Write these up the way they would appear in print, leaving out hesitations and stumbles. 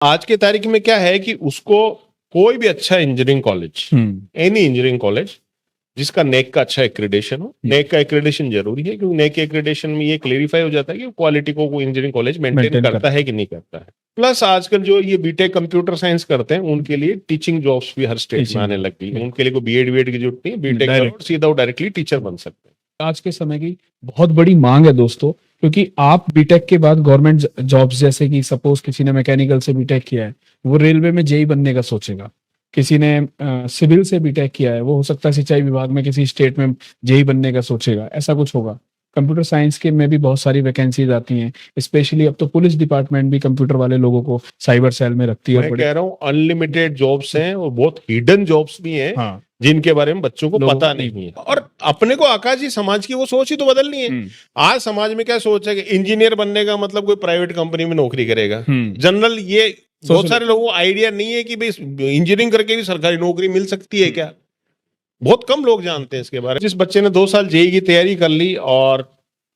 आज के तारीख में क्या है कि उसको कोई भी अच्छा engineering college, any engineering college जिसका नेक का अच्छा एक्रेडिशन हो, नेक का एक्रेडिशन जरूरी है क्योंकि नेक के एक्रेडिशन में ये क्लेरिफाई हो जाता है कि क्वालिटी को कोई इंजीनियरिंग कॉलेज मेंटेन करता है कि नहीं करता है। प्लस आजकल जो ये बीटेक कंप्यूटर साइंस करते हैं उनके लिए टीचिंग जॉब्स भी हर स्टेट में आने लग गई है। उनके लिए कोई बीएड की जरूरत नहीं है, बीटेक करो सीधा वो डायरेक्टली टीचर बन सकते हैं। आज के समय की बहुत बड़ी मांग है दोस्तों, क्योंकि आप बीटेक के बाद गवर्नमेंट जॉब्स, जैसे कि सपोज किसी ने मैकेनिकल से बीटेक किया है वो रेलवे में जेई बनने का सोचेगा, किसी ने सिविल से बीटेक किया है वो हो सकता है सिंचाई विभाग में किसी स्टेट में जेई बनने का सोचेगा, ऐसा कुछ होगा। कंप्यूटर साइंस के में भी बहुत सारी वैकेंसीज आती हैं, स्पेशली अब तो पुलिस डिपार्टमेंट भी कंप्यूटर वाले लोगों को साइबर सेल में रखती है। मैं कह रहा हूँ अनलिमिटेड जॉब्स हैं और बहुत हिडन जॉब्स भी हैं। हाँ। जिनके बारे में बच्चों को पता नहीं है। और अपने को आकाश जी समाज की वो सोच ही तो बदलनी है। आज समाज में क्या सोच है कि इंजीनियर बनने का मतलब कोई प्राइवेट कंपनी में नौकरी करेगा। जनरल ये बहुत सारे लोगों को आइडिया नहीं है कि भाई इंजीनियरिंग करके भी सरकारी नौकरी मिल सकती है क्या। बहुत कम लोग जानते हैं इसके बारे में। जिस बच्चे ने 2 साल जेई की तैयारी कर ली और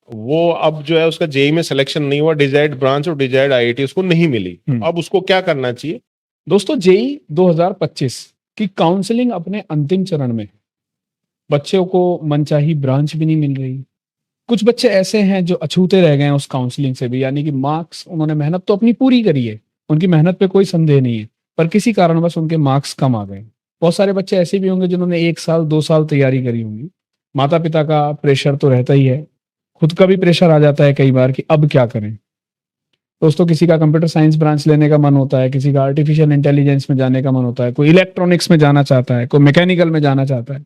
वो अब जो है उसका जेई में सिलेक्शन नहीं हुआ, डिजायर्ड ब्रांच और डिजायर्ड आईआईटी उसको नहीं मिली, अब उसको क्या करना चाहिए? दोस्तों जेई 2025 की काउंसलिंग अपने अंतिम चरण में, बच्चों को मनचाही ब्रांच भी नहीं मिल रही। कुछ बच्चे ऐसे हैं जो अछूते रह गए हैं उस काउंसलिंग से भी, यानी कि मार्क्स, उन्होंने मेहनत तो अपनी पूरी करी है, उनकी मेहनत पे कोई संदेह नहीं है, पर किसी कारणवश उनके मार्क्स कम आ गए। बहुत सारे बच्चे ऐसे भी होंगे जिन्होंने 1 साल 2 साल तैयारी करी होंगी। माता पिता का प्रेशर तो रहता ही है, खुद का भी प्रेशर आ जाता है कई बार कि अब क्या करें। दोस्तों किसी का कंप्यूटर साइंस ब्रांच लेने का मन होता है, किसी का आर्टिफिशियल इंटेलिजेंस में जाने का मन होता है, कोई इलेक्ट्रॉनिक्स में जाना चाहता है, कोई मैकेनिकल में जाना चाहता है।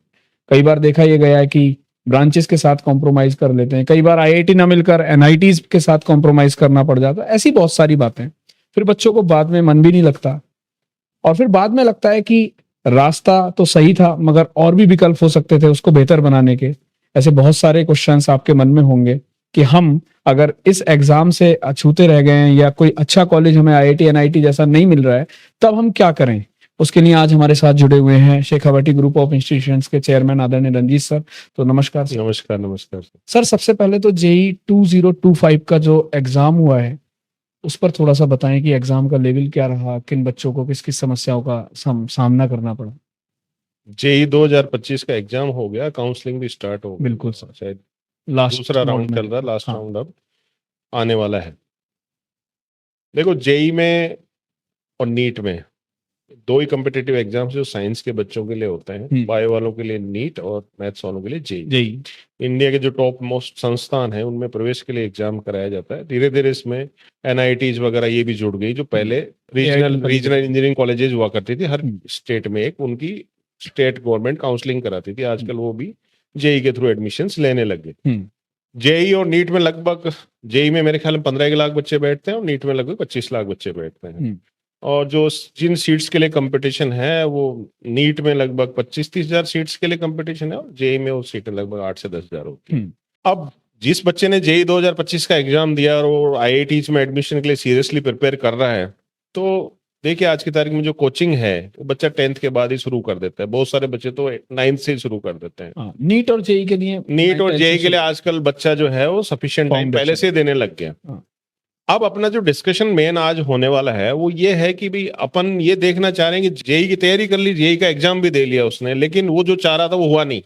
कई बार देखा यह गया है कि ब्रांचेस के साथ कॉम्प्रोमाइज कर लेते हैं, कई बार आईआईटी ना मिलकर एनआईटीज के साथ कॉम्प्रोमाइज करना पड़ जाता है। ऐसी बहुत सारी बातें, फिर बच्चों को बाद में मन भी नहीं लगता और फिर बाद में लगता है कि रास्ता तो सही था मगर और भी विकल्प हो सकते थे उसको बेहतर बनाने के। ऐसे बहुत सारे क्वेश्चंस आपके मन में होंगे कि हम अगर इस एग्जाम से अछूते रह गए हैं या कोई अच्छा कॉलेज हमें आईआईटी एनआईटी जैसा नहीं मिल रहा है, तब हम क्या करें। उसके लिए आज हमारे साथ जुड़े हुए हैं शेखावटी ग्रुप ऑफ इंस्टीट्यूशंस के चेयरमैन आदरणीय रंजीत सर। तो नमस्कार सर। नमस्कार। नमस्कार सर। सबसे पहले तो जेई 2025 का जो एग्जाम हुआ है उस पर थोड़ा सा बताएं कि एग्जाम का लेवल क्या रहा, किन बच्चों को किस किस समस्याओं का सामना करना पड़ा। जेई 2025 का एग्जाम हो गया, काउंसलिंग भी स्टार्ट हो गई। बिल्कुल सर, शायद लास्ट दूसरा राउंड चल रहा है, लास्ट राउंड अब आने वाला है। देखो जेई में और नीट में 2 ही कॉम्पिटिटिव एग्जाम्स जो साइंस के बच्चों के लिए होते हैं, बायो वालों के लिए नीट और मैथ्स वालों के लिए जेई। इंडिया के जो टॉप मोस्ट संस्थान है उनमें प्रवेश के लिए एग्जाम कराया जाता है। धीरे धीरे इसमें एनआईटीज वगैरह ये भी जुड़ गई, जो पहले रीजनल इंजीनियरिंग कॉलेजेस हुआ करती थी हर स्टेट में, एक उनकी स्टेट गवर्नमेंट काउंसलिंग कराती थी। आजकल वो भी जेई के थ्रू एडमिशंस लेने लग गए। जेई और नीट में लगभग, जेई में मेरे ख्याल में 15 लाख बच्चे बैठते हैं और नीट में लगभग 25 लाख बच्चे बैठते हैं। और जो जिन सीट्स के लिए कंपटीशन है वो नीट में लगभग 25-30 हजार सीट्स के लिए कंपटीशन है और जेई में वो सीटें लगभग 8 से 10 हजार होती है। अब जिस बच्चे ने जेई 2025 का एग्जाम दिया और वो आईआईटीज में एडमिशन के लिए सीरियसली प्रिपेयर कर रहा है, तो देखिए आज की तारीख में जो कोचिंग है वो बच्चा 10th के बाद ही शुरू कर देता है। बहुत सारे बच्चे तो 9th से ही शुरू कर देते हैं। नीट और जेई के लिए, नीट और जेई के लिए आजकल बच्चा जो है वो सफिशिएंट टाइम पहले से देने लग गया। अब अपना जो डिस्कशन मेन आज होने वाला है वो ये है कि भाई अपन ये देखना चाह रहे हैं कि जेई की तैयारी कर ली, जेई का एग्जाम भी दे लिया उसने, लेकिन वो जो चाह रहा था वो हुआ नहीं।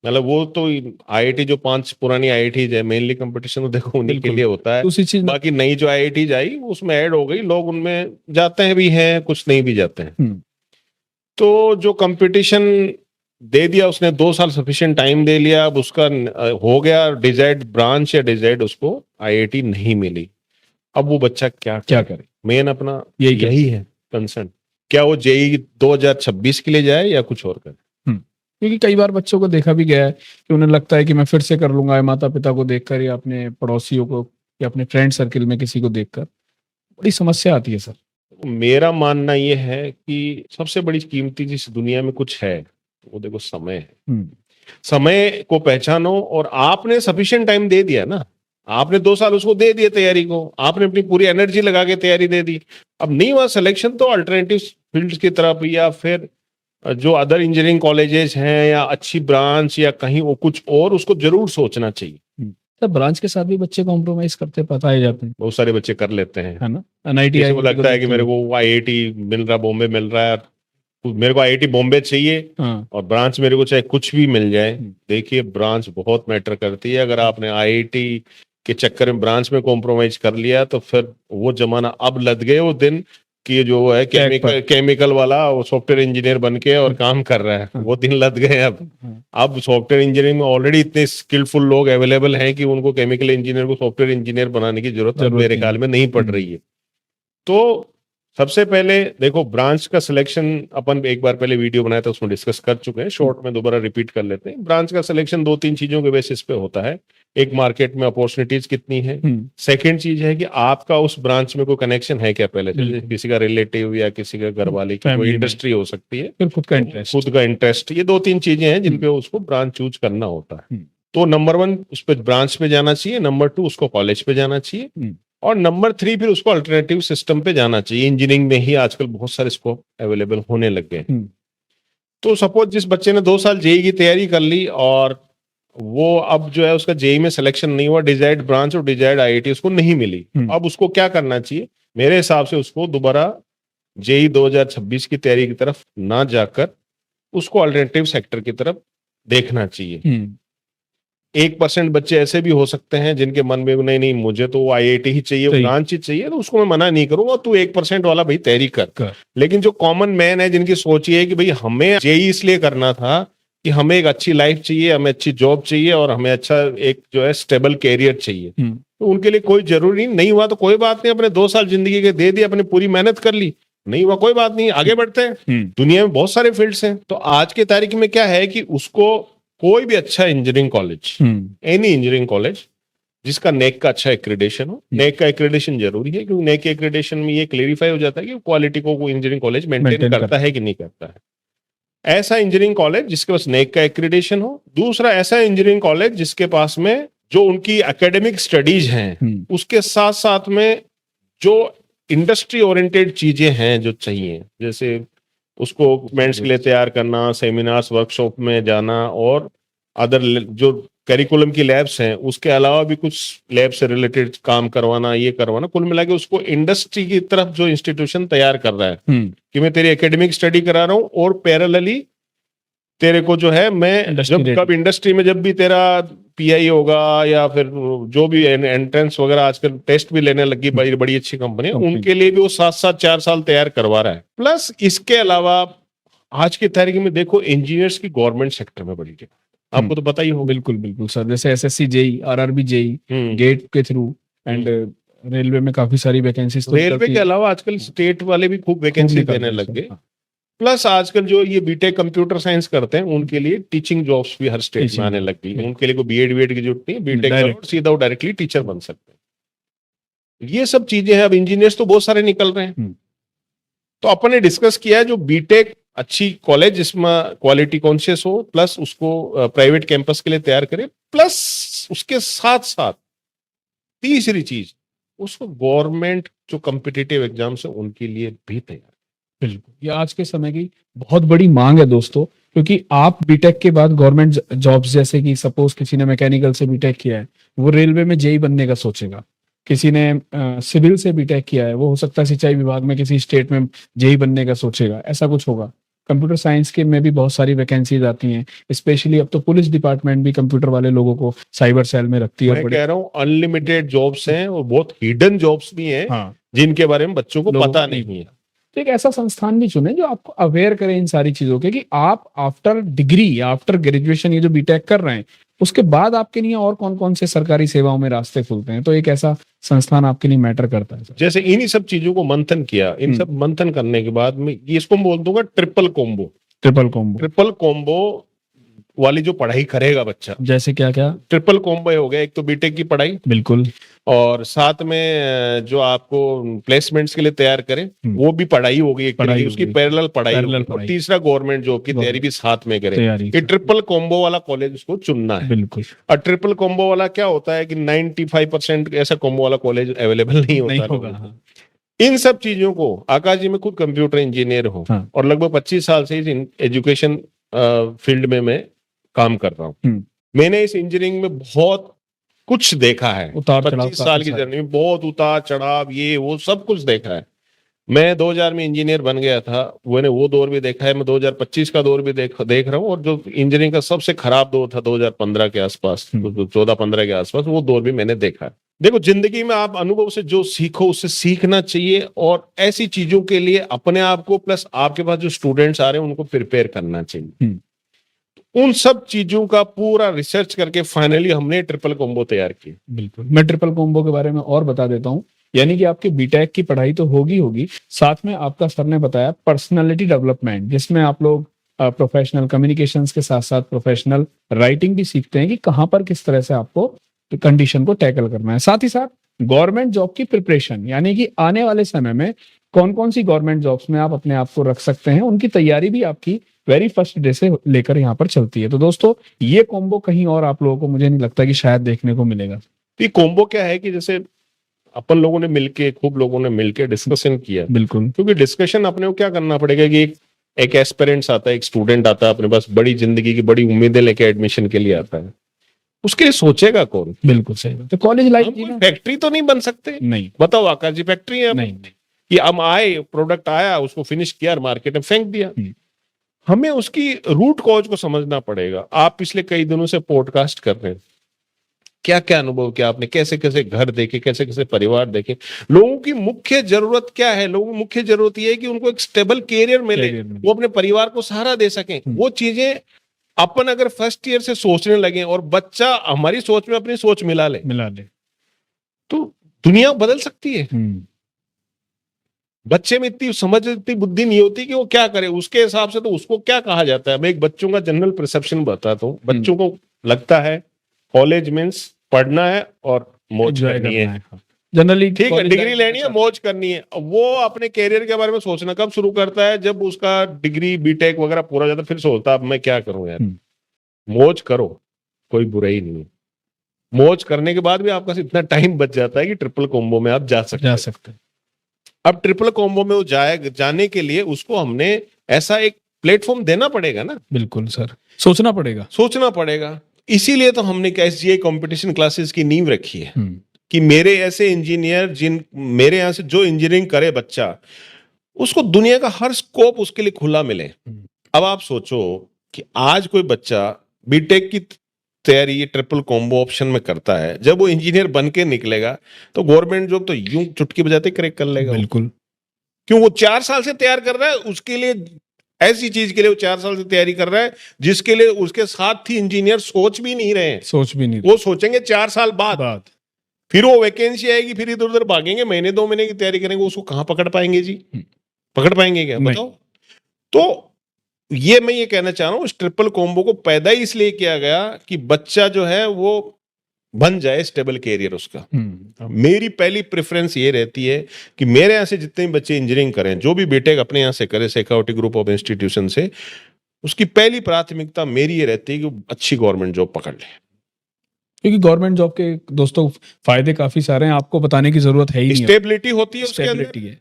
मतलब वो तो आईआईटी जो 5 पुरानी आईआईटीज है, मेनली कंपटीशन तो देखो उन्हीं के लिए होता है। बाकी नई जो आईआईटीज आई उसमें ऐड हो गई, लोग उनमें जाते हैं भी हैं, कुछ नहीं भी जाते हैं। तो जो कंपटीशन दे दिया उसने, 2 साल सफिशिएंट टाइम दे लिया, अब उसका हो गया डिजायर्ड ब्रांच या डिजायर्ड उसको आईआईटी नहीं मिली। अब वो बच्चा क्या करे। मेन अपना यही है कंसर्न, क्या वो जेई 2026 के लिए जाए या कुछ और करे। क्योंकि कई बार बच्चों को देखा भी गया है कि उन्हें लगता है कि मैं फिर से कर लूंगा, माता पिता को देखकर या अपने पड़ोसियों को या अपने फ्रेंड सर्किल में किसी को देखकर, बड़ी समस्या आती है सर। मेरा मानना यह है कि सबसे बड़ी कीमती जिस दुनिया में कुछ है वो देखो समय है। समय को पहचानो, और आपने सफिशिएंट टाइम दे दिया ना, आपने 2 साल उसको दे दिए तैयारी को, आपने अपनी पूरी एनर्जी लगा के तैयारी दे दी। अब नहीं हुआ सिलेक्शन तो अल्टरनेटिव फील्ड की तरफ या फिर जो अदर इंजीनियरिंग कॉलेजेस हैं या अच्छी ब्रांच या कहीं वो कुछ और, उसको जरूर सोचना चाहिए। तो ब्रांच के साथ भी बच्चे कॉम्प्रोमाइज करते पाए जाते हैं, बहुत सारे बच्चे कर लेते हैं, है ना। NIT किसी को लगता है कि मेरे को IIT मिल रहा, बॉम्बे मिल रहा है, मेरे को IIT बॉम्बे चाहिए हाँ, और ब्रांच मेरे को चाहे कुछ भी मिल जाए। देखिए ब्रांच बहुत मैटर करती है। अगर आपने IIT के चक्कर में ब्रांच में कॉम्प्रोमाइज कर लिया तो फिर वो जमाना अब लद गए वो दिन कि जो है केमिकल वाला वो सॉफ्टवेयर इंजीनियर बन के और काम कर रहा है, वो दिन लद गए। अब सॉफ्टवेयर इंजीनियरिंग में ऑलरेडी इतने स्किलफुल लोग अवेलेबल हैं कि उनको केमिकल इंजीनियर को सॉफ्टवेयर इंजीनियर बनाने की जरूरत मेरे ख्याल में नहीं पड़ रही है। तो सबसे पहले देखो ब्रांच का सिलेक्शन, अपन एक बार पहले वीडियो बनाया था उसमें डिस्कस कर चुके हैं, शॉर्ट में दोबारा रिपीट कर लेते हैं। ब्रांच का सिलेक्शन 2-3 चीजों के बेसिस पे होता है। एक, मार्केट में अपॉर्चुनिटीज कितनी है। सेकंड चीज है कि आपका उस ब्रांच में कोई कनेक्शन है क्या पहले से, किसी का रिलेटिव या किसी का घर वाले की कोई इंडस्ट्री हो सकती है, फिर खुद का इंटरेस्ट। ये 2-3 चीजें हैं जिन पे उसको ब्रांच चूज करना होता है। तो नंबर 1 उस पर ब्रांच पे जाना चाहिए, नंबर 2 उसको कॉलेज पे जाना चाहिए, और नंबर 3 फिर उसको अल्टरनेटिव सिस्टम पे जाना चाहिए। इंजीनियरिंग में ही आजकल बहुत सारे स्कोप अवेलेबल होने लग गए। तो सपोज जिस बच्चे ने 2 साल जेईई की तैयारी कर ली और वो अब जो है उसका जेईई में सिलेक्शन नहीं हुआ, डिजायर्ड ब्रांच और डिजायर्ड IIT उसको नहीं मिली, अब उसको क्या करना चाहिए? मेरे हिसाब से उसको दोबारा जेईई 2026 की तैयारी की तरफ ना जाकर उसको अल्टरनेटिव सेक्टर की तरफ देखना चाहिए। 1% बच्चे ऐसे भी हो सकते हैं जिनके मन में नहीं नहीं मुझे तो IIT ही चाहिए, ब्रांच ही चाहिए, तो उसको मैं मना नहीं करूंगा, तू 1% वाला भाई तैयारी कर। लेकिन जो कॉमन मैन है जिनकी सोच ये है कि भाई हमें जेईई इसलिए करना था कि हमें एक अच्छी लाइफ चाहिए, हमें अच्छी जॉब चाहिए और हमें अच्छा एक जो है स्टेबल कैरियर चाहिए, तो उनके लिए कोई जरूरी नहीं हुआ तो कोई बात नहीं, अपने 2 साल जिंदगी के दे दिए, अपनी पूरी मेहनत कर ली, नहीं हुआ कोई बात नहीं, आगे बढ़ते हैं। दुनिया में बहुत सारे फील्ड्स हैं। तो आज की तारीख में क्या है कि उसको कोई भी अच्छा engineering college, any engineering college जिसका नेक का अच्छा एक्रेडिशन हो, नेक का एक्रेडिशन जरूरी है क्योंकि नेक के एक्रेडिशन में ये क्लेरिफाई हो जाता है कि क्वालिटी को इंजीनियरिंग कॉलेज मेंटेन करता है कि नहीं करता है। ऐसा इंजीनियरिंग कॉलेज जिसके पास नेक का एक्रेडिशन हो। दूसरा, ऐसा इंजीनियरिंग कॉलेज जिसके पास में जो उनकी एकेडमिक स्टडीज हैं उसके साथ साथ में जो इंडस्ट्री ओरिएंटेड चीजें हैं जो चाहिए, जैसे उसको इक्विपमेंट्स के लिए तैयार करना, सेमिनार्स वर्कशॉप में जाना और अदर जो करिकुलम की लैब्स हैं उसके अलावा भी कुछ लैब से रिलेटेड काम करवाना, ये करवाना, कुल मिला के उसको इंडस्ट्री की तरफ जो इंस्टीट्यूशन तैयार कर रहा है कि मैं तेरी एकेडमिक स्टडी करा रहा हूँ और पैरेलली तेरे को जो है मैं जब कब इंडस्ट्री में जब भी तेरा PI होगा या फिर जो भी एंट्रेंस वगैरह आजकल टेस्ट भी लेने लगी बड़ी बड़ी अच्छी कंपनी, उनके लिए भी वो 7-7 4 साल तैयार करवा रहा है। प्लस इसके अलावा आज की तारीख में देखो इंजीनियर्स की गवर्नमेंट सेक्टर में बड़ी डिमांड, आपको तो पता ही होगा। बिल्कुल बिल्कुल सर, जैसे SSC JEE RRB JEE GATE के थ्रू एंड रेलवे में काफी सारी वैकेंसीज, रेलवे के अलावा आजकल स्टेट वाले भी खूब वैकेंसी देने लग गए। प्लस आजकल जो ये बीटेक कंप्यूटर साइंस करते हैं उनके लिए टीचिंग जॉब्स भी हर स्टेट में आने लग गई है। उनके लिए कोई BEd की जरूरत नहीं है, बीटेक करो सीधा वो डायरेक्टली टीचर बन सकते हैं। ये सब चीजें हैं। अब इंजीनियर्स तो बहुत सारे निकल रहे हैं। तो अपन ने डिस्कस किया है जो बीटेक अच्छी कॉलेज जिसमें क्वालिटी कॉन्शियस हो, प्लस उसको प्राइवेट कैंपस के लिए तैयार करे, प्लस उसके साथ साथ तीसरी चीज उसको गवर्नमेंट जो कॉम्पिटिटिव एग्जाम्स है उनके लिए भी तैयार। बिल्कुल, ये आज के समय की बहुत बड़ी मांग है दोस्तों, क्योंकि आप बीटेक के बाद गवर्नमेंट जॉब्स, जैसे कि सपोज किसी ने मैकेनिकल से बीटेक किया है वो रेलवे में JEE बनने का सोचेगा, किसी ने सिविल से बीटेक किया है वो हो सकता है सिंचाई विभाग में किसी स्टेट में JEE बनने का सोचेगा, ऐसा कुछ होगा। कंप्यूटर साइंस के में भी बहुत सारी वैकेंसीज आती हैं, स्पेशली अब तो पुलिस डिपार्टमेंट भी कंप्यूटर वाले लोगों को साइबर सेल में रखती है। मैं कह रहा हूँ अनलिमिटेड जॉब्स हैं और बहुत हिडन जॉब्स भी हैं जिनके बारे में बच्चों को पता नहीं है। तो एक ऐसा संस्थान भी चुने जो आपको अवेयर करे इन सारी चीजों के, कि आप आफ्टर डिग्री या आफ्टर ग्रेजुएशन ये जो बीटेक कर रहे हैं उसके बाद आपके लिए और कौन कौन से सरकारी सेवाओं में रास्ते खुलते हैं, तो एक ऐसा संस्थान आपके लिए मैटर करता है। जैसे इन्हीं सब चीजों को मंथन किया, इन सब मंथन करने के बाद में इसको बोल दूंगा ट्रिपल कॉम्बो वाली जो पढ़ाई करेगा बच्चा। जैसे क्या क्या ट्रिपल कॉम्बो हो गया, एक तो बीटेक की पढ़ाई, बिल्कुल, और साथ में जो आपको प्लेसमेंट्स के लिए तैयार करें वो भी पढ़ाई होगी, एक तरीके उसकी पैरेलल पढ़ाई होगी, और तीसरा गवर्नमेंट जॉब की तैयारी भी साथ में करे। ये ट्रिपल कॉम्बो वाला कॉलेज उसको चुनना है। बिल्कुल। और ट्रिपल कॉम्बो वाला क्या होता है कि 95% ऐसा कॉम्बो वाला कॉलेज अवेलेबल नहीं होता। इन सब चीजों को, आकाश जी मैं खुद कंप्यूटर इंजीनियर हूँ और लगभग 25 साल से इस एजुकेशन फील्ड में मैं काम कर रहा हूँ। मैंने इस इंजीनियरिंग में बहुत कुछ देखा है, उतार चढ़ाव 25 साल की काफी जर्नी में बहुत उतार चढ़ाव, ये वो सब कुछ देखा है। मैं 2000 में इंजीनियर बन गया था, मैंने वो दौर भी देखा है, मैं 2025 का दौर भी देख रहा हूँ, और जो इंजीनियरिंग का सबसे खराब दौर था 2015 के आसपास, 14-15 के आसपास, वो दौर भी मैंने देखा है। देखो, जिंदगी में आप अनुभव से जो सीखो उससे सीखना चाहिए, और ऐसी चीजों के लिए अपने आप को प्लस आपके पास जो स्टूडेंट्स आ रहे हैं उनको प्रिपेयर करना चाहिए। उन सब चीजों का पूरा रिसर्च करके फाइनली हमने ट्रिपल कॉम्बो तैयार किया। बिल्कुल, मैं ट्रिपल कॉम्बो के बारे में और बता देता हूँ। यानी कि आपकी बीटेक की पढ़ाई तो होगी, साथ में आपका सर ने बताया पर्सनालिटी डेवलपमेंट, जिसमें आप लोग प्रोफेशनल कम्युनिकेशंस के साथ साथ प्रोफेशनल राइटिंग भी सीखते हैं कि कहाँ पर किस तरह से आपको कंडीशन को टैकल करना है। साथ ही साथ गवर्नमेंट जॉब की प्रिपरेशन, यानी कि आने वाले समय में कौन कौन सी गवर्नमेंट जॉब्स में आप अपने आप को रख सकते हैं, उनकी तैयारी भी आपकी वेरी फर्स्ट डे से लेकर यहाँ पर चलती है। तो दोस्तों, ये कॉम्बो कहीं और आप लोगों को मुझे नहीं लगता कि शायद देखने को मिलेगा। ये कॉम्बो क्या है कि जैसे अपन लोगों ने मिलके, खूब लोगों ने मिलके डिस्कशन किया। बिल्कुल, क्योंकि डिस्कशन अपने को क्या करना पड़ेगा कि एक एस्पिरेंट्स आता है, एक स्टूडेंट आता है अपने पास, बड़ी जिंदगी की बड़ी उम्मीदें लेके एडमिशन के लिए आता है, उसके लिए सोचेगा कौन? बिल्कुल सही बात। तो कॉलेज लाइफ हम कोई फैक्ट्री तो नहीं बन सकते। नहीं, बताओ आकाश जी, फैक्ट्री है नहीं, कि हम आए, प्रोडक्ट आया, उसको फिनिश किया, मार्केट में फेंक दिया। हमें उसकी रूट कॉज को समझना पड़ेगा। आप पिछले कई दिनों से पॉडकास्ट कर रहे हैं, क्या क्या अनुभव किया आपने, कैसे कैसे घर देखे, कैसे कैसे परिवार देखे, लोगों की मुख्य जरूरत क्या है? लोगों की मुख्य जरूरत ये है कि उनको एक स्टेबल कैरियर मिले, वो अपने परिवार को सहारा दे सकें। वो चीजें अपन अगर फर्स्ट ईयर से सोचने लगे और बच्चा हमारी सोच में अपनी सोच मिला ले तो दुनिया बदल सकती है। बच्चे में इतनी समझ, इतनी बुद्धि नहीं होती कि वो क्या करे, उसके हिसाब से तो उसको क्या कहा जाता है। मैं एक बच्चों का जनरल परसेप्शन बताता हूँ। बच्चों को लगता है कॉलेज मीन्स पढ़ना है और मौज करनी है, जनरली ठीक है, डिग्री लेनी है, मौज करनी है। वो अपने कैरियर के बारे में सोचना कब शुरू करता है? जब उसका डिग्री बीटेक वगैरह पूरा हो जाता है, फिर सोचता है अब मैं क्या करूं यार। मौज करो, कोई बुराई नहीं है। मौज करने के बाद भी आपका इतना टाइम बच जाता है कि ट्रिपल कॉम्बो में आप जा सकते हैं। अब ट्रिपल कॉम्बो में वो जाने के लिए उसको हमने ऐसा एक प्लेटफॉर्म देना पड़ेगा ना। बिल्कुल सर, सोचना पड़ेगा। इसीलिए तो हमने एसजीआई कंपटीशन क्लासेस की नींव रखी है कि मेरे ऐसे इंजीनियर, मेरे यहाँ से जो इंजीनियरिंग करे बच्चा, उसको दुनिया का हर स्कोप उसके लिए खुला मिले। अब आप सोचो कि आज कोई बच्चा बीटेक की तैयारी ये ट्रिपल कॉम्बो ऑप्शन में करता है, जब वो इंजीनियर बन के निकलेगा तो गवर्नमेंट जॉब तो यूं चुटकी बजाते क्रैक कर लेगा। बिल्कुल, क्यों? वो 4 साल से तैयार कर रहा है, उसके लिए ऐसी चीज के लिए वो 4 साल से तैयारी कर रहा है जिसके लिए उसके साथ ही इंजीनियर सोच भी नहीं रहे। वो सोचेंगे 4 साल बाद फिर वो वैकेंसी आएगी, फिर इधर उधर भागेंगे, महीने 2 महीने की तैयारी करेंगे, उसको कहां पकड़ पाएंगे जी? पकड़ पाएंगे क्या? बताओ। तो ये मैं ये कहना चाह रहा हूं, इस ट्रिपल कॉम्बो को पैदा ही इसलिए किया गया कि बच्चा जो है वो बन जाए स्टेबल कैरियर उसका। मेरी पहली प्रेफरेंस ये रहती है कि मेरे यहाँ से जितने भी बच्चे इंजीनियरिंग करें, जो भी बीटेक अपने यहाँ से करे शेखावटी ग्रुप ऑफ इंस्टीट्यूशन से, उसकी पहली प्राथमिकता मेरी ये रहती है कि वो अच्छी गवर्नमेंट जॉब पकड़ ले। क्योंकि गवर्नमेंट जॉब के दोस्तों फायदे काफी सारे हैं, आपको बताने की जरूरत है ही नहीं। स्टेबिलिटी होती है उसके अंदर,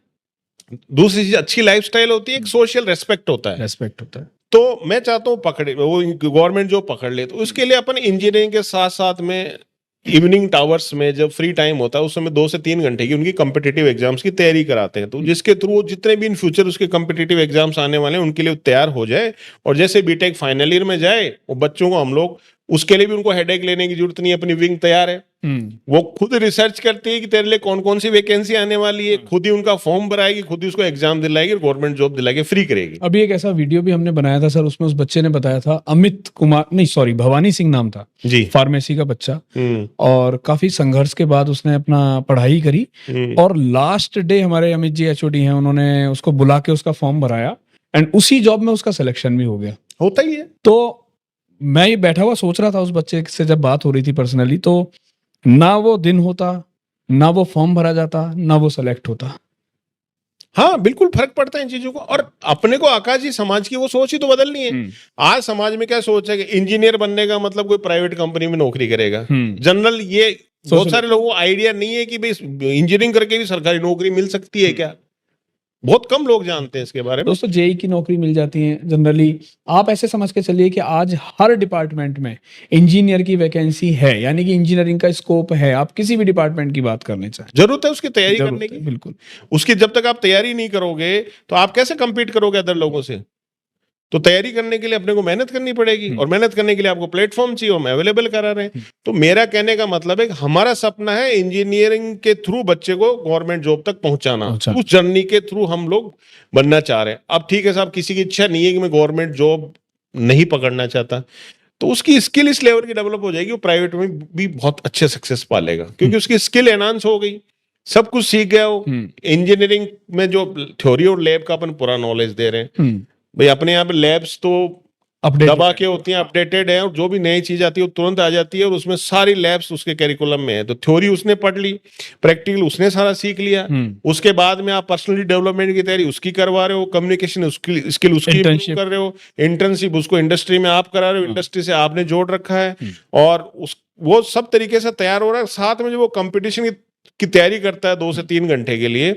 दूसरी चीज अच्छी लाइफस्टाइल होती है, एक सोशल रेस्पेक्ट होता है। तो मैं चाहता हूँ पकड़े वो गवर्नमेंट जॉब पकड़ ले। तो उसके लिए अपन इंजीनियरिंग के साथ साथ में इवनिंग टावर्स में जब फ्री टाइम होता है उस समय 2 से 3 घंटे की उनकी कॉम्पिटिटिव एग्जाम्स की तैयारी कराते हैं। तो जिसके थ्रू जितने भी इन फ्यूचर उसके कॉम्पिटिटिव एग्जाम्स आने वाले हैं उनके लिए तैयार हो जाए, और जैसे बीटेक फाइनल ईयर में जाए वो बच्चों को हम लोग, उसके लिए भी उनको हेडेक लेने की जरूरत नहीं है, अपनी विंग तैयार है। वो खुद रिसर्च करती है कि तेरे लिए कौन कौन सी वैकेंसी आने वाली है, खुद ही उनका फॉर्म भराएगी, खुद ही उसको एग्जाम दिलाएगी, गवर्नमेंट जॉब दिलाएगी, फ्री करेगी। अभी एक ऐसा वीडियो भी हमने बनाया था सर, उसमें उस बच्चे ने बताया था, भवानी सिंह नाम था जी, फार्मेसी का बच्चा, और काफी संघर्ष के बाद उसने अपना पढ़ाई करी, और लास्ट डे हमारे अमित जी एचओडी हैं, उन्होंने उसको बुला के उसका फॉर्म भराया, एंड उसी जॉब में उसका सिलेक्शन भी हो गया। होता ही है। तो मैं ये बैठा हुआ सोच रहा था, उस बच्चे से जब बात हो रही थी पर्सनली, तो ना वो दिन होता, ना वो फॉर्म भरा जाता, ना वो सेलेक्ट होता। हाँ, बिल्कुल फर्क पड़ता है इन चीजों को। और अपने को आकाश जी समाज की वो सोच ही तो बदलनी है। आज समाज में क्या सोच है कि इंजीनियर बनने का मतलब कोई प्राइवेट कंपनी में नौकरी करेगा। जनरल ये बहुत सारे लोगों को आइडिया नहीं है कि भाई इंजीनियरिंग करके भी सरकारी नौकरी मिल सकती है क्या। बहुत कम लोग जानते हैं इसके बारे में। दोस्तों जेई की नौकरी मिल जाती है जनरली। आप ऐसे समझ के चलिए कि आज हर डिपार्टमेंट में इंजीनियर की वैकेंसी है, यानी कि इंजीनियरिंग का स्कोप है। आप किसी भी डिपार्टमेंट की बात करने चाहें, जरूरत है उसकी तैयारी जरूरत करने है, की। बिल्कुल। उसकी जब तक आप तैयारी नहीं करोगे तो आप कैसे compete करोगे अदर लोगों से? तो तैयारी करने के लिए अपने को मेहनत करनी पड़ेगी, और मेहनत करने के लिए आपको प्लेटफॉर्म चाहिए, हम अवेलेबल करा रहे हैं। तो मेरा कहने का मतलब है कि हमारा सपना है इंजीनियरिंग के थ्रू बच्चे को गवर्नमेंट जॉब तक पहुंचाना। उस जर्नी के थ्रू हम लोग बनना चाह रहे हैं। अब ठीक है साहब, किसी की इच्छा नहीं है कि मैं गवर्नमेंट जॉब नहीं पकड़ना चाहता, तो उसकी स्किल इस लेवल की डेवलप हो जाएगी, वो प्राइवेट में भी बहुत अच्छे सक्सेस पालेगा, क्योंकि उसकी स्किल एनहांस हो गई, सब कुछ सीख गया हो। इंजीनियरिंग में जो थ्योरी और लैब का अपन पूरा नॉलेज दे रहे हैं भाई, अपने यहाँ पे लैब्स तो दबा के होती हैं, अपडेटेड है, और जो भी नई चीज आती है वो तुरंत आ जाती है, और उसमें सारी लैब्स उसके करिकुलम में है। तो थ्योरी उसने पढ़ ली, प्रैक्टिकल उसने सारा सीख लिया। उसके बाद में आप पर्सनली डेवलपमेंट की तैयारी उसकी करवा रहे हो, कम्युनिकेशन स्किल उसकी इंप्रूव कर रहे हो, इंटर्नशिप उसको इंडस्ट्री में आप करा रहे हो, इंडस्ट्री से आपने जोड़ रखा है, और वो सब तरीके से तैयार हो रहा है। साथ में जो वो कंपटीशन की तैयारी करता है 2 से 3 घंटे के लिए,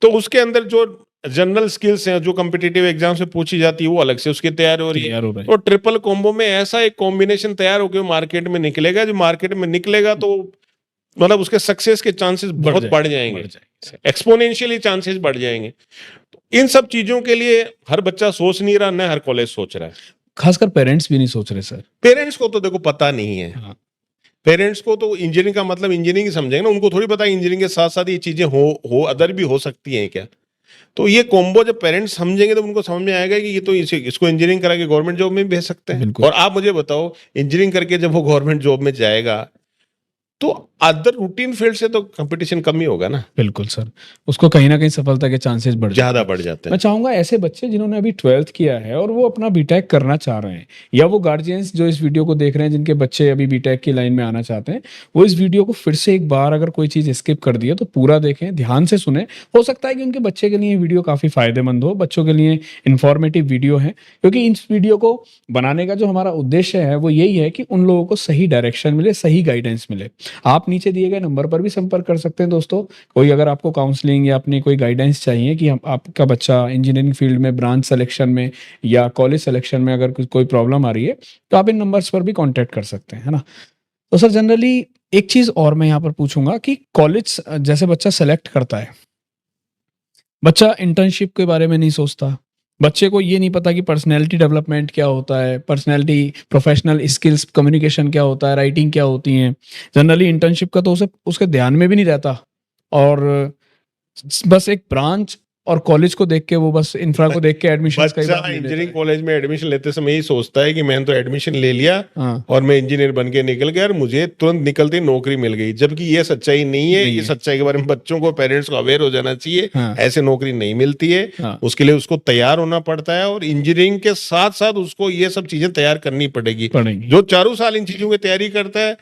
तो उसके अंदर जो जनरल स्किल्स हैं जो कॉम्पिटिटिव एग्जाम से पूछी जाती है वो अलग से उसकी तैयार हो रही है। तो ट्रिपल कॉम्बो में ऐसा एक कॉम्बिनेशन तैयार होकर मार्केट में निकलेगा, जो मार्केट में निकलेगा तो मतलब उसके सक्सेस के चांसेस बहुत बढ़ जाएंगे, एक्सपोनेंशियली चांसेस बढ़ जाएंगे। तो इन सब चीजों के लिए हर बच्चा सोच नहीं रहा, न हर कॉलेज सोच रहा है, खासकर पेरेंट्स भी नहीं सोच रहे सर। पेरेंट्स को तो देखो पता नहीं है। पेरेंट्स को तो इंजीनियरिंग का मतलब इंजीनियरिंग समझेंगे ना, उनको थोड़ी पता है इंजीनियरिंग के साथ साथ ये चीजें हो अदर भी हो सकती हैं क्या। तो ये कॉम्बो जब पेरेंट्स समझेंगे तो उनको समझ में आएगा कि ये तो इसको इंजीनियरिंग करा के गवर्नमेंट जॉब में भेज सकते हैं। और आप मुझे बताओ, इंजीनियरिंग करके जब वो गवर्नमेंट जॉब में जाएगा तो अदर रूटीन फील्ड से तो कंपटीशन कम ही होगा ना। बिल्कुल सर, उसको कहीं ना कहीं सफलता के चांसेस ज्यादा बढ़ जाते हैं। मैं चाहूंगा ऐसे बच्चे जिन्होंने अभी 12th किया है और वो अपना बीटेक करना चाह रहे हैं, या वो गार्जियंस जो इस वीडियो को देख रहे हैं जिनके बच्चे अभी बीटेक की लाइन में आना चाहते हैं, वो इस वीडियो को फिर से एक बार अगर कोई चीज स्किप कर दिए तो पूरा देखें, ध्यान से सुने। हो सकता है कि उनके बच्चे के लिए वीडियो काफी फायदेमंद हो, बच्चों के लिए इंफॉर्मेटिव वीडियो है, क्योंकि इस वीडियो को बनाने का जो हमारा उद्देश्य है वो यही है कि उन लोगों को सही डायरेक्शन मिले, सही गाइडेंस मिले। आप नीचे दिए गए नंबर पर भी संपर्क कर सकते हैं दोस्तों। कोई अगर आपको काउंसलिंग या अपनी कोई गाइडेंस चाहिए कि आपका बच्चा इंजीनियरिंग फील्ड में ब्रांच सिलेक्शन में या कॉलेज सिलेक्शन में अगर कोई प्रॉब्लम आ रही है तो आप इन नंबर्स पर भी कांटेक्ट कर सकते हैं, है ना। तो सर जनरली एक चीज और मैं यहाँ पर पूछूंगा कि कॉलेज जैसे बच्चा सेलेक्ट करता है, बच्चा इंटर्नशिप के बारे में नहीं सोचता, बच्चे को ये नहीं पता कि पर्सनैलिटी डेवलपमेंट क्या होता है, पर्सनैलिटी प्रोफेशनल स्किल्स कम्युनिकेशन क्या होता है, राइटिंग क्या होती है। जनरली इंटर्नशिप का तो उसे उसके ध्यान में भी नहीं रहता, और बस एक ब्रांच और कॉलेज को देख के वो बस इंफ्रा को देख के एडमिशन इंजीनियरिंग कॉलेज में एडमिशन लेते समय यही सोचता है कि मैंने तो एडमिशन ले लिया और मैं इंजीनियर बन के निकल गया और मुझे तुरंत निकलती नौकरी मिल गई, जबकि ये सच्चाई नहीं है। ये सच्चाई के बारे में बच्चों को, पेरेंट्स को अवेयर हो जाना चाहिए। ऐसे नौकरी नहीं मिलती है, उसके लिए उसको तैयार होना पड़ता है, और इंजीनियरिंग के साथ साथ उसको ये सब चीजें तैयार करनी पड़ेगी। जो 4 साल इन चीजों की तैयारी करता है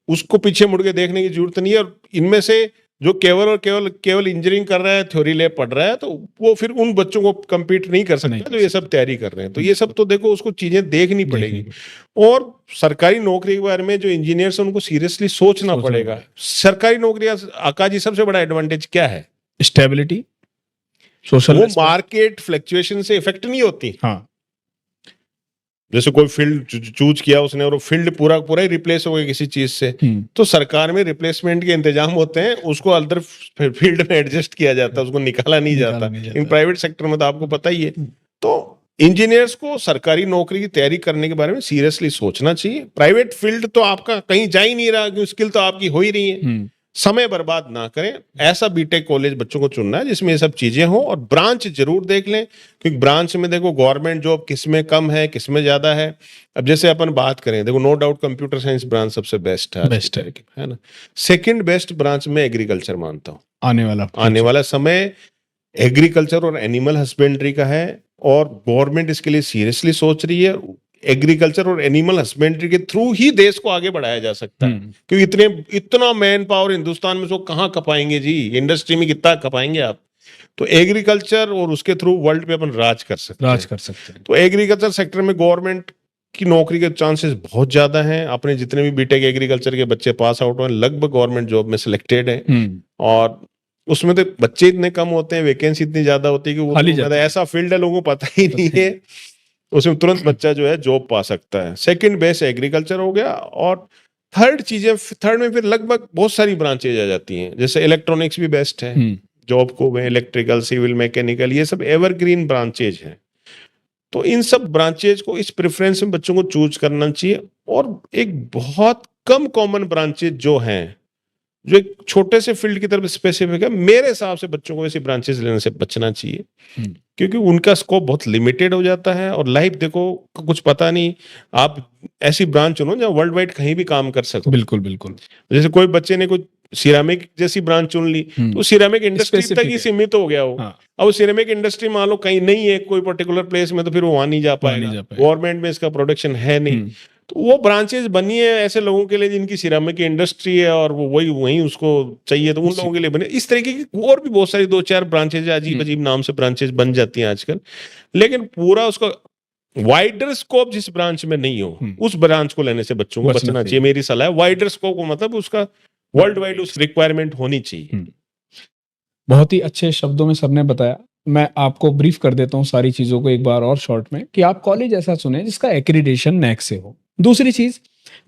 उसको पीछे मुड़ के देखने की जरूरत नहीं है। और इनमें से जो केवल इंजीनियरिंग कर रहा है, थ्योरी लैब पढ़ रहा है, तो वो फिर उन बच्चों को compete नहीं कर सकता जो ये सब तैयारी कर रहे हैं। तो ये सब तो देखो उसको चीजें देखनी पड़ेगी। और सरकारी नौकरी के बारे में जो इंजीनियर्स हैं उनको सीरियसली सोचना पड़ेगा। सरकारी नौकरी आकाश जी सबसे बड़ा एडवांटेज क्या है? स्टेबिलिटी, सोशल, वो मार्केट फ्लक्चुएशन से इफेक्ट नहीं होती। हाँ, जैसे कोई फील्ड चूज किया उसने और वो फील्ड पूरा ही रिप्लेस हो गया किसी चीज से, तो सरकार में रिप्लेसमेंट के इंतजाम होते हैं, उसको अदर फील्ड में एडजस्ट किया जाता है, उसको निकाला नहीं जाता। इन प्राइवेट सेक्टर में तो आपको पता ही है। तो इंजीनियर्स को सरकारी नौकरी की तैयारी करने के बारे में सीरियसली सोचना चाहिए। प्राइवेट फील्ड तो आपका कहीं जा ही नहीं रहा, क्योंकि स्किल तो आपकी हो ही रही है। समय बर्बाद ना करें, ऐसा बीटेक कॉलेज बच्चों को चुनना है जिसमें ये सब चीजें हो, और ब्रांच जरूर देख लें, क्योंकि ब्रांच में देखो गवर्नमेंट जॉब किसमें कम है किसमें ज्यादा है। अब जैसे अपन बात करें, देखो no doubt computer science branch सबसे बेस्ट है ना। सेकंड बेस्ट ब्रांच में एग्रीकल्चर मानता हूँ। आने वाला समय एग्रीकल्चर और एनिमल हस्बेंड्री का है, और गवर्नमेंट इसके लिए सीरियसली सोच रही है। एग्रीकल्चर और एनिमल हस्बेंड्री के थ्रू ही देश को आगे बढ़ाया जा सकता है, क्योंकि इतना मैन पावर हिंदुस्तान में सो कहाँ खपाएंगे जी, इंडस्ट्री में कितना खपाएंगे आप। तो एग्रीकल्चर और उसके थ्रू वर्ल्ड पे अपन राज कर सकते हैं। तो एग्रीकल्चर सेक्टर में गवर्नमेंट की नौकरी के चांसेस बहुत ज्यादा हैं। अपने जितने भी बीटेक एग्रीकल्चर के बच्चे पास आउट हुए लगभग गवर्नमेंट जॉब में सिलेक्टेड हैं। और उसमें तो बच्चे इतने कम होते हैं, वैकेंसी इतनी ज्यादा होती है कि वो खाली तो जाती है। ऐसा फील्ड है लोगों को पता ही नहीं है, उसमें तुरंत बच्चा जो है जॉब पा सकता है। सेकंड बेस्ट एग्रीकल्चर हो गया, और थर्ड में फिर लगभग बहुत सारी ब्रांचेज आ जाती हैं, जैसे इलेक्ट्रॉनिक्स भी बेस्ट है जॉब को में, इलेक्ट्रिकल, सिविल, मैकेनिकल, ये सब एवरग्रीन ब्रांचेज हैं। तो इन सब ब्रांचेज को इस प्रेफरेंस में बच्चों को चूज करना चाहिए। और एक बहुत कम कॉमन ब्रांचेज जो हैं, जो एक छोटे से फील्ड की तरफ स्पेसिफिक है, मेरे हिसाब से बच्चों को ऐसी ब्रांचेस लेने से बचना चाहिए, क्योंकि उनका स्कोप बहुत लिमिटेड हो जाता है। और लाइफ देखो कुछ पता नहीं, आप ऐसी ब्रांच चुनो जहाँ वर्ल्ड वाइड कहीं भी काम कर सको। बिल्कुल बिल्कुल। जैसे कोई बच्चे ने कोई सिरामिक जैसी ब्रांच चुन ली, तो सिरामिक इंडस्ट्री तक Specific ही है। सीमित हो गया हो। हाँ। अब सिरेमिक इंडस्ट्री मान लो कहीं नहीं है कोई पर्टिकुलर प्लेस में, तो फिर वो वहां नहीं जा वहाँ नहीं पाएगा, जा पाएगा। गवर्नमेंट में इसका प्रोडक्शन है नहीं। तो वो ब्रांचेस बनी है ऐसे लोगों के लिए जिनकी सिरामिक की इंडस्ट्री है और वो वही उसको चाहिए, तो उन लोगों के लिए बने। इस तरीके की और भी बहुत सारी 2-4 ब्रांचेज, अजीब अजीब नाम से ब्रांचेज बन जाती हैं आजकल, लेकिन पूरा उसका वाइडर स्कोप जिस ब्रांच में नहीं हो, उस ब्रांच को लेने से बच्चों को बचना चाहिए। मेरी सलाह है, वाइडर स्कोप को मतलब उसका वर्ल्ड वाइड उस रिक्वायरमेंट होनी चाहिए। बहुत ही अच्छे शब्दों में सर ने बताया। मैं आपको ब्रीफ कर देता हूँ सारी चीज़ों को एक बार और शॉर्ट में, कि आप कॉलेज ऐसा चुनें जिसका एक्रीडेशन नैक से हो। दूसरी चीज़,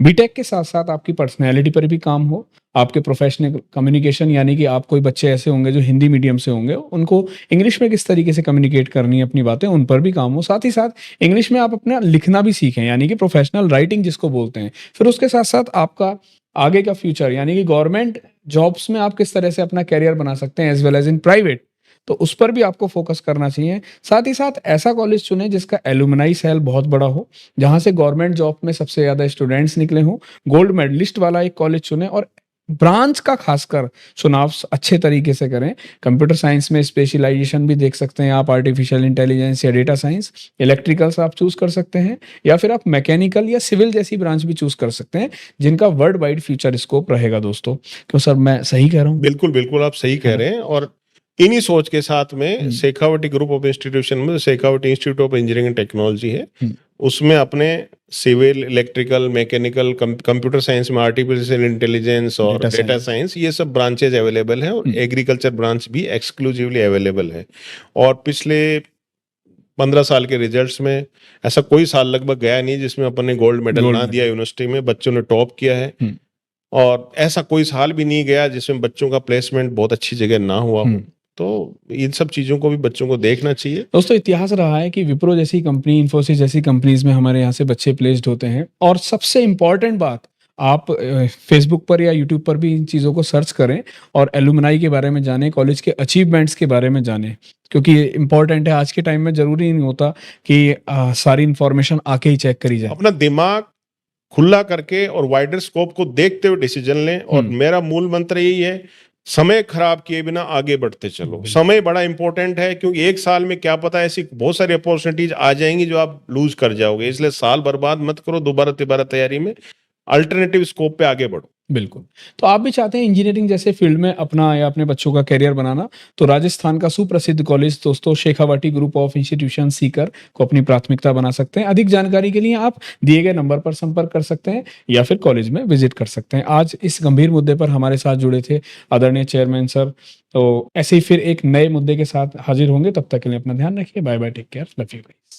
बीटेक के साथ साथ आपकी पर्सनैलिटी पर भी काम हो, आपके प्रोफेशनल कम्युनिकेशन, यानी कि आप कोई बच्चे ऐसे होंगे जो हिंदी मीडियम से होंगे, उनको इंग्लिश में किस तरीके से कम्युनिकेट करनी है अपनी बातें, उन पर भी काम हो। साथ ही साथ इंग्लिश में आप अपना लिखना भी सीखें, यानी कि प्रोफेशनल राइटिंग जिसको बोलते हैं। फिर उसके साथ साथ आपका आगे का फ्यूचर, यानी कि गवर्नमेंट जॉब्स में आप किस तरह से अपना करियर बना सकते हैं as well as in private, तो उस पर भी आपको फोकस करना चाहिए। साथ ही साथ ऐसा कॉलेज चुनें जिसका एलुमनाई सेल बहुत बड़ा हो, जहां से गवर्नमेंट जॉब में सबसे ज्यादा स्टूडेंट्स निकले हों। गोल्ड मेडलिस्ट वाला एक कॉलेज चुनें, और ब्रांच का खासकर चुनाव अच्छे तरीके से करें। कंप्यूटर साइंस में स्पेशलाइजेशन भी देख सकते हैं आप, आर्टिफिशियल इंटेलिजेंस या डेटा साइंस। इलेक्ट्रिकल्स आप चूज कर सकते हैं, या फिर आप मैकेनिकल या सिविल जैसी ब्रांच भी चूज कर सकते हैं, जिनका वर्ल्ड वाइड फ्यूचर स्कोप रहेगा। दोस्तों, क्यों सर मैं सही कह रहा हूँ? बिल्कुल बिल्कुल, आप सही कह रहे हैं। और इन्हीं सोच के साथ में शेखावटी ग्रुप ऑफ इंस्टीट्यूशन में Shekhawati institute of engineering and technology है, उसमें अपने civil, electrical, mechanical, computer science में आर्टिफिशियल इंटेलिजेंस और डेटा साइंस, ये सब ब्रांचेज अवेलेबल हैं। और एग्रीकल्चर ब्रांच भी एक्सक्लूसिवली अवेलेबल है। और पिछले 15 साल के रिजल्ट्स में ऐसा कोई साल लगभग गया नहीं जिसमें अपन ने गोल्ड मेडल ना दिया यूनिवर्सिटी में, बच्चों ने टॉप किया है। और ऐसा कोई साल भी नहीं गया जिसमें बच्चों का प्लेसमेंट बहुत अच्छी जगह ना हुआ हो। तो इन सब चीजों को भी बच्चों को देखना चाहिए। दोस्तों, इतिहास रहा है कि विप्रो जैसी कंपनी, इन्फोसिस जैसी कंपनीज में हमारे यहाँ से बच्चे प्लेस्ड होते हैं। और सबसे इंपॉर्टेंट बात, आप फेसबुक पर या यूट्यूब पर भी इन चीज़ों को सर्च करें और एलुमनाई के बारे में जानें, कॉलेज के अचीवमेंट्स के बारे में जानें, क्योंकि ये इंपॉर्टेंट है। आज के टाइम में जरूरी नहीं होता कि सारी इंफॉर्मेशन आके ही चेक करी जाए। अपना दिमाग खुला करके और वाइडर स्कोप को देखते हुए डिसीजन लें। और मेरा मूल मंत्र यही है, समय खराब किए बिना आगे बढ़ते चलो। समय बड़ा इंपॉर्टेंट है, क्योंकि एक साल में क्या पता ऐसी बहुत सारी अपॉर्चुनिटीज आ जाएंगी जो आप लूज कर जाओगे। इसलिए साल बर्बाद मत करो, दोबारा तैयारी में अल्टरनेटिव स्कोप पे आगे बढ़ो। बिल्कुल। तो आप भी चाहते हैं इंजीनियरिंग जैसे फील्ड में अपना या अपने बच्चों का करियर बनाना, तो राजस्थान का सुप्रसिद्ध कॉलेज दोस्तों Shekhawati group of institution Sikar को अपनी प्राथमिकता बना सकते हैं। अधिक जानकारी के लिए आप दिए गए नंबर पर संपर्क कर सकते हैं या फिर कॉलेज में विजिट कर सकते हैं। आज इस गंभीर मुद्दे पर हमारे साथ जुड़े थे आदरणीय चेयरमैन सर। तो ऐसे ही फिर एक नए मुद्दे के साथ हाजिर होंगे, तब तक के लिए अपना ध्यान रखिए। Bye bye, take care, love you guys.